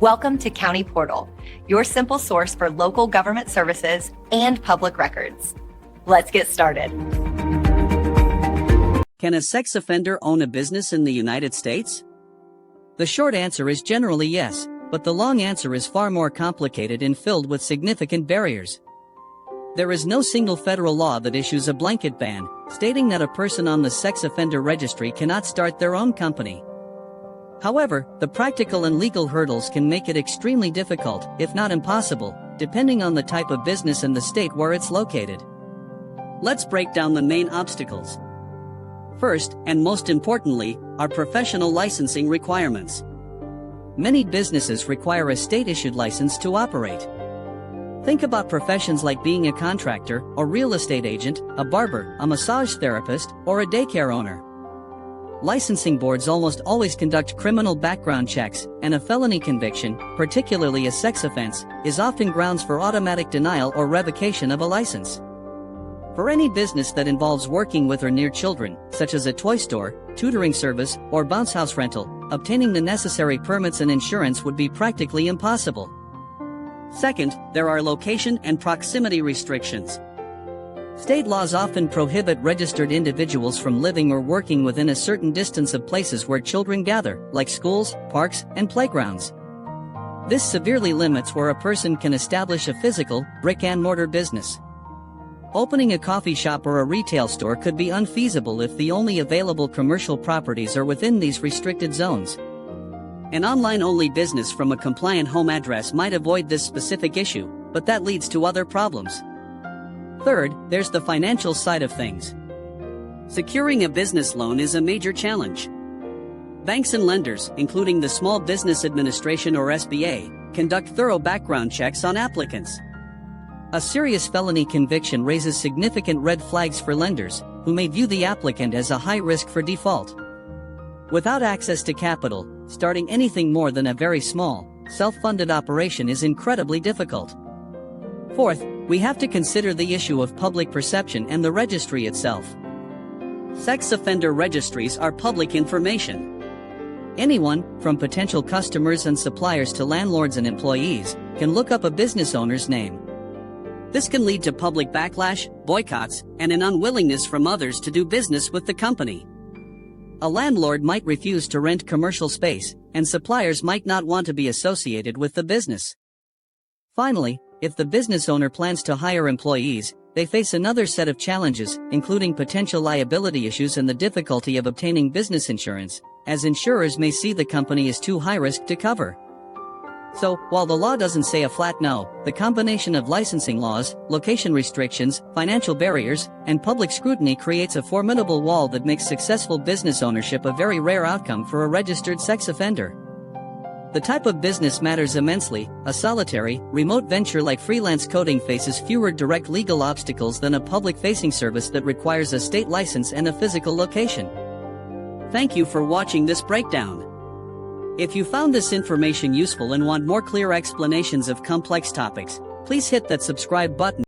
Welcome to County Portal, your simple source for local government services and public records. Let's get started. Can a sex offender own a business in the United States? The short answer is generally yes, but the long answer is far more complicated and filled with significant barriers. There is no single federal law that issues a blanket ban, stating that a person on the sex offender registry cannot start their own company. However, the practical and legal hurdles can make it extremely difficult, if not impossible, depending on the type of business and the state where it's located. Let's break down the main obstacles. First, and most importantly, are professional licensing requirements. Many businesses require a state-issued license to operate. Think about professions like being a contractor, a real estate agent, a barber, a massage therapist, or a daycare owner. Licensing boards almost always conduct criminal background checks, and a felony conviction, particularly a sex offense, is often grounds for automatic denial or revocation of a license. For any business that involves working with or near children, such as a toy store, tutoring service, or bounce house rental, obtaining the necessary permits and insurance would be practically impossible. Second, there are location and proximity restrictions. State laws often prohibit registered individuals from living or working within a certain distance of places where children gather, like schools, parks, and playgrounds. This severely limits where a person can establish a physical, brick-and-mortar business. Opening a coffee shop or a retail store could be unfeasible if the only available commercial properties are within these restricted zones. An online-only business from a compliant home address might avoid this specific issue, but that leads to other problems. Third, there's the financial side of things. Securing a business loan is a major challenge. Banks and lenders, including the Small Business Administration or SBA, conduct thorough background checks on applicants. A serious felony conviction raises significant red flags for lenders, who may view the applicant as a high risk for default. Without access to capital, starting anything more than a very small, self-funded operation is incredibly difficult. Fourth, we have to consider the issue of public perception and the registry itself. Sex offender registries are public information. Anyone, from potential customers and suppliers to landlords and employees, can look up a business owner's name. This can lead to public backlash, boycotts, and an unwillingness from others to do business with the company. A landlord might refuse to rent commercial space, and suppliers might not want to be associated with the business. Finally, if the business owner plans to hire employees, they face another set of challenges, including potential liability issues and the difficulty of obtaining business insurance, as insurers may see the company as too high risk to cover. So, while the law doesn't say a flat no, the combination of licensing laws, location restrictions, financial barriers, and public scrutiny creates a formidable wall that makes successful business ownership a very rare outcome for a registered sex offender. The type of business matters immensely. A solitary, remote venture like freelance coding faces fewer direct legal obstacles than a public-facing service that requires a state license and a physical location. Thank you for watching this breakdown. If you found this information useful and want more clear explanations of complex topics, please hit that subscribe button.